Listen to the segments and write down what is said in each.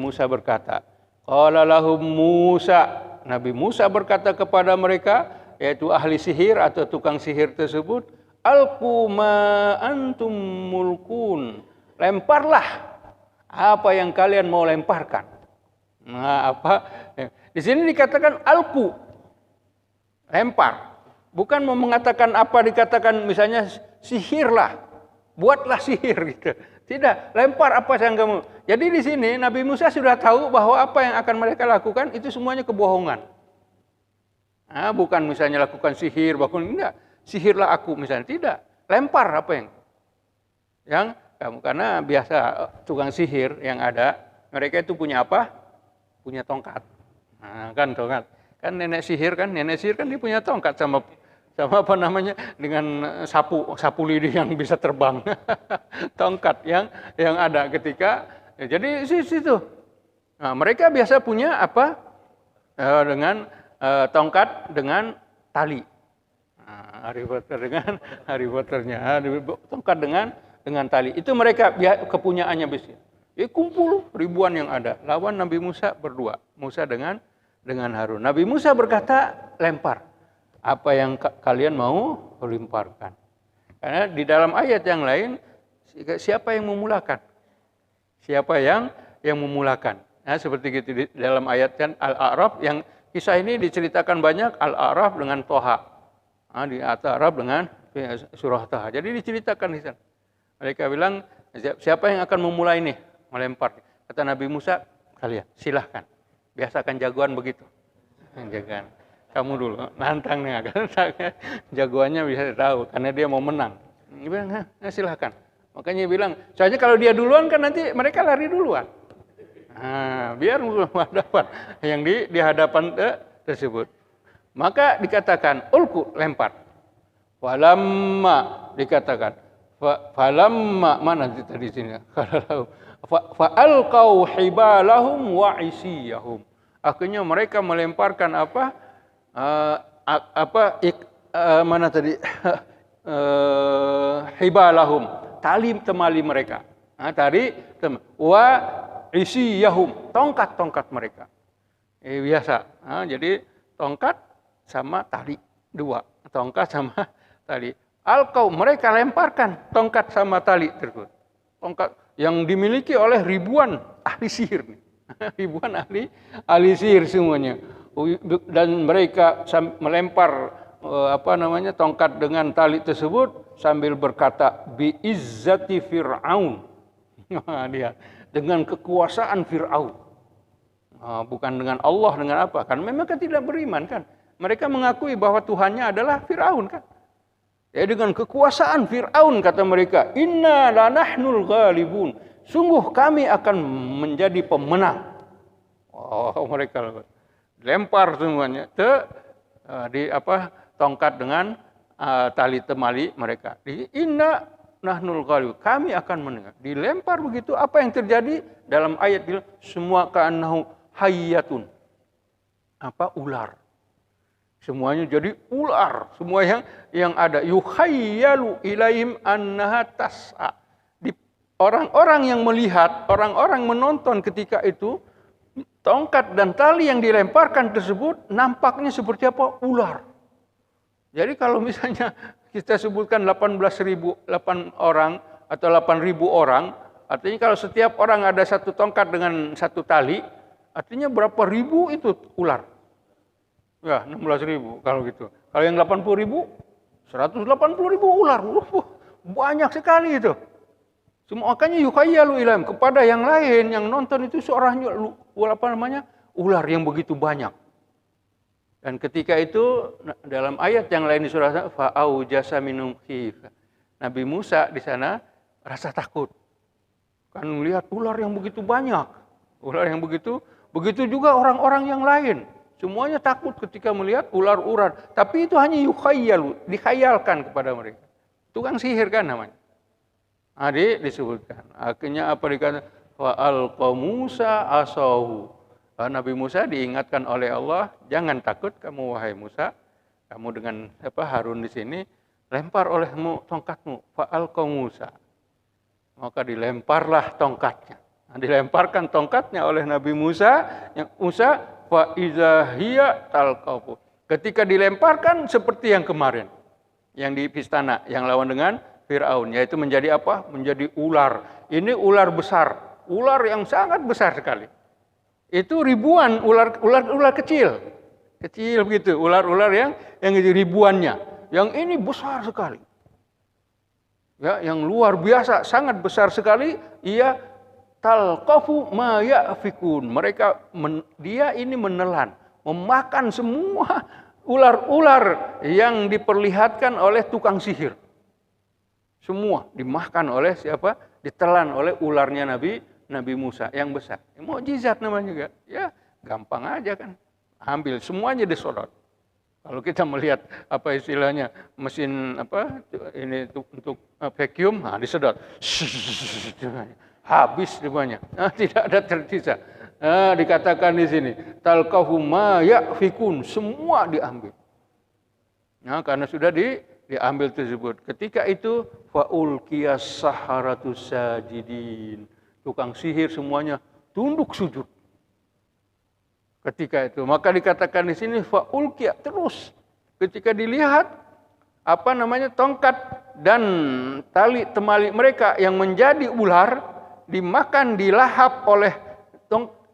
Musa berkata, qala lahum Musa, Nabi Musa berkata kepada mereka, yaitu ahli sihir atau tukang sihir tersebut, alqu ma antum mulkun, lemparlah apa yang kalian mau lemparkan. Nah, apa? Di sini dikatakan alqu, lempar. Bukan mau mengatakan apa dikatakan misalnya sihirlah, buatlah sihir gitu. Tidak, lempar apa yang kamu. Jadi di sini Nabi Musa sudah tahu bahwa apa yang akan mereka lakukan itu semuanya kebohongan. Nah, bukan misalnya lakukan sihir, bahkan enggak, sihirlah aku misalnya, tidak. Lempar apa yang kamu, karena biasa tukang sihir yang ada, mereka itu punya apa? Punya tongkat. Nah, kan tongkat. Kan nenek sihir kan dia punya tongkat sama apa namanya, dengan sapu lidi yang bisa terbang. Tongkat yang ada ketika jadi situ. Nah, mereka biasa punya apa? Dengan tongkat dengan tali. Nah, Harry Potternya tongkat dengan tali. Itu mereka kepunyaannya besi. Kumpul ribuan yang ada lawan Nabi Musa berdua. Musa dengan Harun. Nabi Musa berkata, lempar. Apa yang kalian mau lemparkan. Karena di dalam ayat yang lain, siapa yang memulakan? Siapa yang memulakan? Nah, seperti gitu di dalam ayat kan Al-A'raf, yang kisah ini diceritakan banyak, Al-A'raf dengan Toha. Nah, di Al-A'raf dengan surah Toha. Jadi diceritakan di sana. Mereka bilang, siapa yang akan memulai nih melempar? Kata Nabi Musa, kalian silahkan. Biasakan jagoan begitu. Jagoan. Kamu dulu, nantang nih, jagoannya bisa tahu, karena dia mau menang. Dia bilang, silahkan. Makanya dia bilang, soalnya kalau dia duluan kan nanti mereka lari duluan. Nah, biar dapat yang di hadapan tersebut. Maka dikatakan, ulku, lempar. Falamma, dikatakan. Falamma, mana tadi sini? Fa'alqau hibalahum wa isiyahum. Akhirnya mereka melemparkan apa? Mana tadi? Hibalahum, tali temali mereka. Wa isiyahum, tongkat-tongkat mereka. Biasa. Jadi tongkat sama tali, dua. Tongkat sama tali. Alqau, mereka lemparkan tongkat sama tali tersebut. Tongkat yang dimiliki oleh ribuan ahli sihir. Ribuan ahli sihir semuanya. Dan mereka melempar tongkat dengan tali tersebut sambil berkata bi izzati fir'aun. Dia dengan kekuasaan Fir'aun. Bukan dengan Allah, dengan apa? Kan memang tidak beriman kan. Mereka mengakui bahwa Tuhannya adalah Fir'aun kan. Ya, dengan kekuasaan Fir'aun kata mereka, inna lanahnul ghalibun. Sungguh kami akan menjadi pemenang. Mereka lempar semuanya tongkat dengan tali temali mereka. Inna nahnul ghalib, kami akan menang. Dilempar begitu, apa yang terjadi? Dalam ayat bilang semua ka'annahu hayyatun. Ular. Semuanya jadi ular, semua yang ada. Yuhayyalu ilaihim annaha tas'a. Orang-orang yang melihat, orang-orang menonton ketika itu, tongkat dan tali yang dilemparkan tersebut nampaknya seperti apa? Ular. Jadi kalau misalnya kita sebutkan 8 orang atau 8.000 orang, artinya kalau setiap orang ada satu tongkat dengan satu tali, artinya berapa ribu itu ular? Ya, 16.000 kalau gitu. Kalau yang 80.000, 180.000 ular. Banyak sekali itu. Makanya yukhayyalu ilaihim, kepada yang lain yang nonton itu seorang ular yang begitu banyak. Dan ketika itu dalam ayat yang lain di surah fa'aujasa minhum khifa. Nabi Musa di sana rasa takut. Kan melihat ular yang begitu banyak. Ular yang begitu juga orang-orang yang lain. Semuanya takut ketika melihat ular-ular. Tapi itu hanya yukhayyalu, dikhayalkan kepada mereka. Tukang sihir kan namanya. Disebutkan. Akhirnya apa dikatakan? Fa'alqa Musa asahu. Nabi Musa diingatkan oleh Allah, jangan takut kamu wahai Musa. Kamu dengan Harun di sini, lempar olehmu tongkatmu. Fa'alqa Musa. Maka dilemparlah tongkatnya. Dilemparkan tongkatnya oleh Nabi Musa, yang Musa fa iza hiya talqafu. Ketika dilemparkan seperti yang kemarin, yang di istana, yang lawan dengan Fir'aun, yaitu menjadi apa? Menjadi ular. Ini ular besar, ular yang sangat besar sekali. Itu ribuan ular kecil begitu, ular-ular yang ribuannya. Yang ini besar sekali. Ya, yang luar biasa, sangat besar sekali. Ia talqafu ma ya'fikun. Dia ini menelan, memakan semua ular-ular yang diperlihatkan oleh tukang sihir. Semua dimakan oleh siapa? Ditelan oleh ularnya Nabi Musa yang besar. Mukjizat namanya juga. Ya, gampang aja kan. Ambil semuanya disodot. Kalau kita melihat apa istilahnya mesin apa ini untuk vacuum, disedot. Habis semuanya. Tidak ada tersisa. Dikatakan di sini, talqafu ma ya'fikun, semua diambil. Nah, karena sudah diambil tersebut. Ketika itu faulqiyas saharatus sajidin. Tukang sihir semuanya tunduk sujud. Ketika itu, maka dikatakan di sini faulqiya, terus ketika dilihat tongkat dan tali temali mereka yang menjadi ular dimakan, dilahap oleh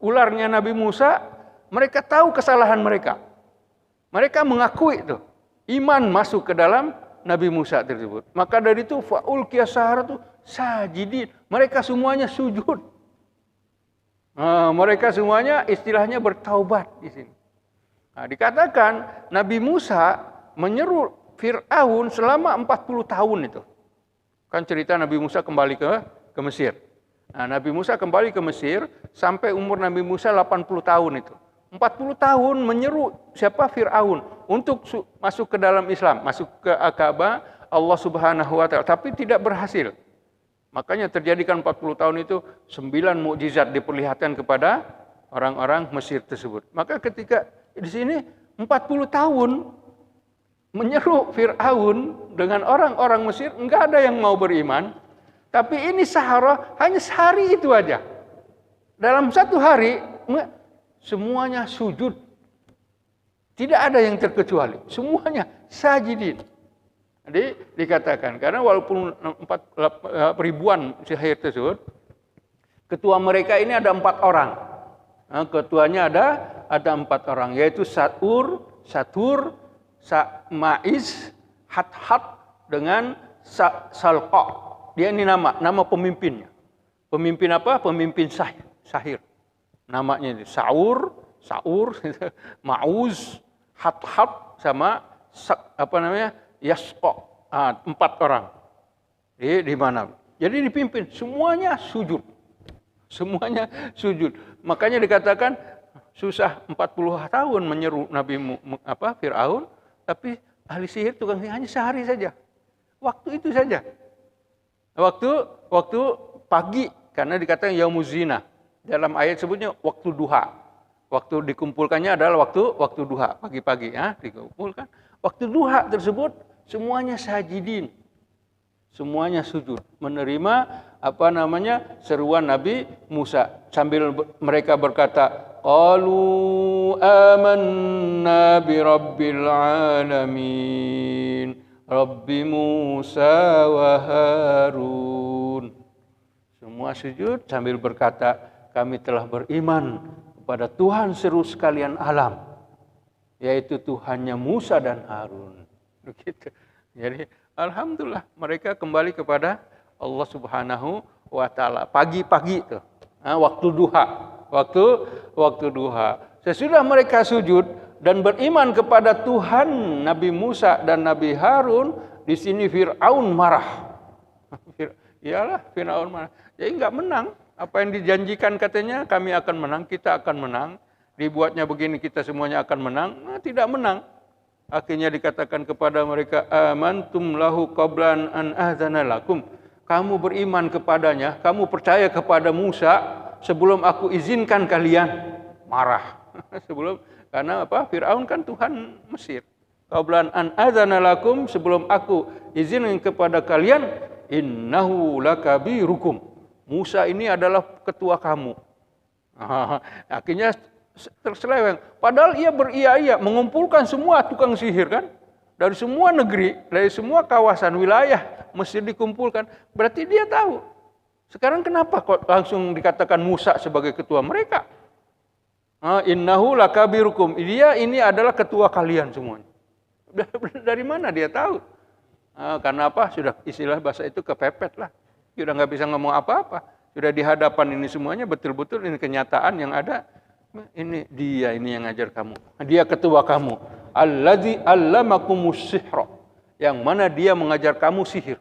ularnya Nabi Musa, mereka tahu kesalahan mereka. Mereka mengakui itu. Iman masuk ke dalam Nabi Musa tersebut. Maka dari itu faulqiya saharatu sajidin. Mereka semuanya sujud. Mereka semuanya istilahnya bertaubat di sini. Dikatakan Nabi Musa menyeru Fir'aun selama 40 tahun itu. Kan cerita Nabi Musa kembali ke Mesir. Nabi Musa kembali ke Mesir sampai umur Nabi Musa 80 tahun itu. 40 tahun menyeru siapa? Fir'aun untuk masuk ke dalam Islam, masuk ke agama Allah Subhanahu wa taala, tapi tidak berhasil. Makanya terjadikan 40 tahun itu 9 mukjizat diperlihatkan kepada orang-orang Mesir tersebut. Maka ketika di sini 40 tahun menyeru Fir'aun dengan orang-orang Mesir, enggak ada yang mau beriman. Tapi ini Sahara hanya sehari itu aja. Dalam satu hari semuanya sujud. Tidak ada yang terkecuali. Semuanya sajidin. Jadi dikatakan, karena walaupun ribuan sihir tersebut, ketua mereka ini ada 4 orang. Ketuanya ada 4 orang, yaitu Satur, Ma'iz, Hat dengan Salqa. Dia ini nama pemimpinnya. Pemimpin apa? Pemimpin sahir. Namanya ini Saur, Ma'uz, Hat sama Yasqa. 4 orang. Di mana? Jadi dipimpin, semuanya sujud. Semuanya sujud. Makanya dikatakan susah 40 tahun menyeru Nabi Fir'aun, tapi ahli sihir, tukang sihir hanya sehari saja. Waktu itu saja. Waktu pagi, karena dikatakan yaumuz zina. Dalam ayat sebutnya waktu duha. Waktu dikumpulkannya adalah waktu duha, pagi-pagi ya, dikumpulkan. Waktu duha tersebut semuanya sajidin. Semuanya sujud menerima seruan Nabi Musa, sambil mereka berkata, qalu amanna bi rabbil alamin rabbi Musa wa Harun. Semua sujud sambil berkata, kami telah beriman kepada Tuhan seru sekalian alam, yaitu Tuhannya Musa dan Harun. Begitu. Jadi alhamdulillah mereka kembali kepada Allah Subhanahu wa taala. Pagi-pagi itu, waktu duha. Waktu duha. Sesudah mereka sujud dan beriman kepada Tuhan Nabi Musa dan Nabi Harun, di sini Fir'aun marah. Fir'aun marah. Jadi enggak menang. Apa yang dijanjikan katanya kami akan menang, kita akan menang. Dibuatnya begini kita semuanya akan menang. Tidak menang. Akhirnya dikatakan kepada mereka, amantum lahu qablan an azana lakum. Kamu beriman kepadanya, kamu percaya kepada Musa sebelum aku izinkan kalian. Marah. Karena Fir'aun kan Tuhan Mesir. Qablan an azana lakum, sebelum aku izinkan kepada kalian, innahu lakabirukum. Musa ini adalah ketua kamu. Akhirnya terseleweng. Padahal ia beria-ia mengumpulkan semua tukang sihir kan. Dari semua negeri, dari semua kawasan wilayah mesti dikumpulkan. Berarti dia tahu. Sekarang kenapa kok langsung dikatakan Musa sebagai ketua mereka? Innahu lakabirukum. Dia ini adalah ketua kalian semuanya. Dari mana dia tahu? Karena apa? Sudah istilah bahasa itu kepepet lah. Sudah nggak bisa ngomong apa-apa. Sudah di hadapan ini semuanya betul-betul ini kenyataan yang ada. Ini dia ini yang ngajar kamu. Dia ketua kamu. Alladzi allamakumus sihra. Yang mana dia mengajar kamu sihir.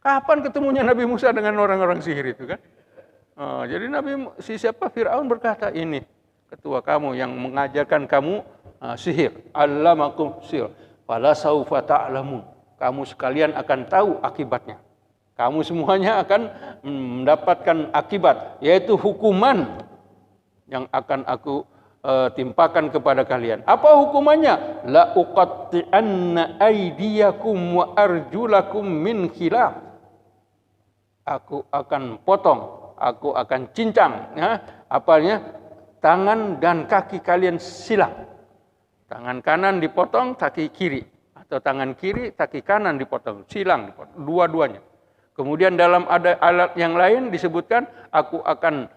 Kapan ketemunya Nabi Musa dengan orang-orang sihir itu kan? Jadi siapa Fir'aun berkata ini ketua kamu yang mengajarkan kamu sihir. Allamakum sihir. Fala saufa ta'lamun. Kamu sekalian akan tahu akibatnya. Kamu semuanya akan mendapatkan akibat, yaitu hukuman yang akan aku timpakan kepada kalian. Apa hukumannya? La uqatti'anna aydiyakum wa arjulakum min khilaf. Aku akan potong, aku akan cincang, tangan dan kaki kalian silang. Tangan kanan dipotong, kaki kiri, atau tangan kiri, kaki kanan dipotong, silang dipotong, dua-duanya. Kemudian dalam ada alat yang lain disebutkan, aku akan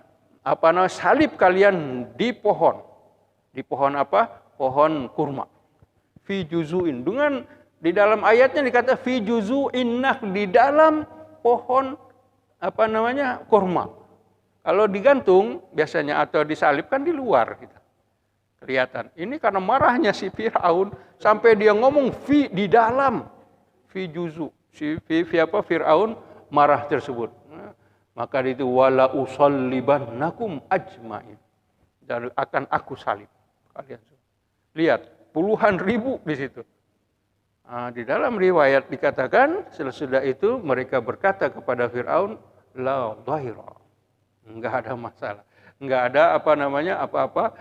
salib kalian di pohon. Di pohon apa? Pohon kurma. Fi juzu'in. Dengan di dalam ayatnya dikata fi juzu'in di dalam pohon kurma. Kalau digantung biasanya atau disalib kan di luar gitu. Kelihatan. Ini karena marahnya si Fir'aun sampai dia ngomong di dalam fi juzu. Fir'aun marah tersebut. Maka itu wala usallibannakum ajmain. Dan akan aku salib kalian. Lihat, puluhan ribu di situ. Di dalam riwayat dikatakan sesudah itu mereka berkata kepada Fir'aun, la dhahira. Enggak ada masalah. Enggak ada apa-apa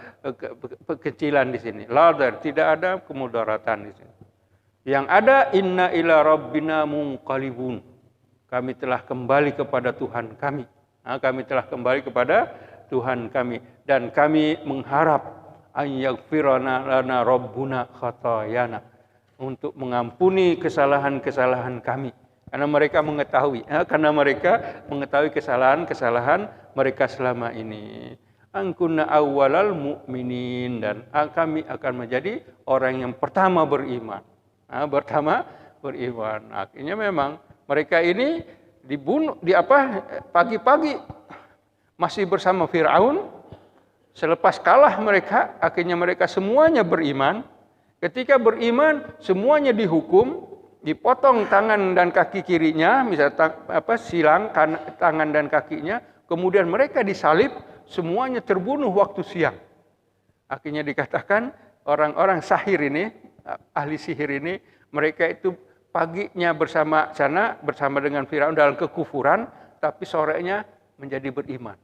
kekecilan di sini. La dhahir, tidak ada kemudaratan di sini. Yang ada inna ila rabbina munqalibun. Kami telah kembali kepada Tuhan kami. Kami telah kembali kepada Tuhan kami dan kami mengharap an yaghfirana lana rabbuna khatayana, untuk mengampuni kesalahan-kesalahan kami. Karena mereka mengetahui kesalahan-kesalahan mereka selama ini. Angkunna awwalal mu'minin, dan kami akan menjadi orang yang pertama beriman. Akhirnya memang mereka ini dibunuh pagi-pagi masih bersama Fir'aun. Selepas kalah mereka, akhirnya mereka semuanya beriman. Ketika beriman, semuanya dihukum, dipotong tangan dan kaki kirinya, misalnya silang tangan dan kakinya, kemudian mereka disalib, semuanya terbunuh waktu siang. Akhirnya dikatakan orang-orang sahir ini, ahli sihir ini, mereka itu paginya bersama dengan Firaun dalam kekufuran, tapi sorenya menjadi beriman.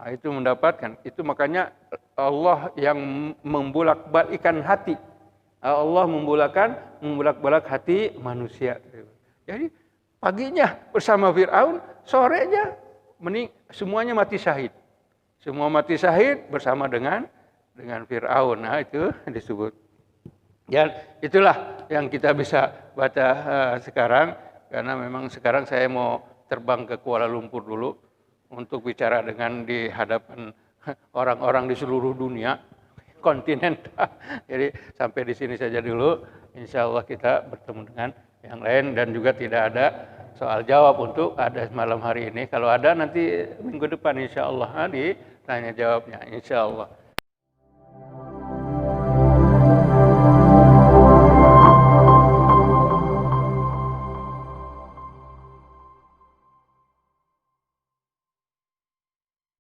Itu mendapatkan. Itu makanya Allah yang membolak-balikkan hati. Allah membolak-balik hati manusia. Jadi paginya bersama Firaun, sorenya semuanya mati syahid. Semua mati syahid bersama dengan Firaun. Itu disebut. Ya, itulah yang kita bisa baca sekarang, karena memang sekarang saya mau terbang ke Kuala Lumpur dulu untuk bicara di hadapan orang-orang di seluruh dunia, kontinen. Jadi sampai di sini saja dulu. Insya Allah kita bertemu dengan yang lain, dan juga tidak ada soal jawab untuk ada malam hari ini. Kalau ada nanti minggu depan insya Allah ditanya jawabnya insya Allah.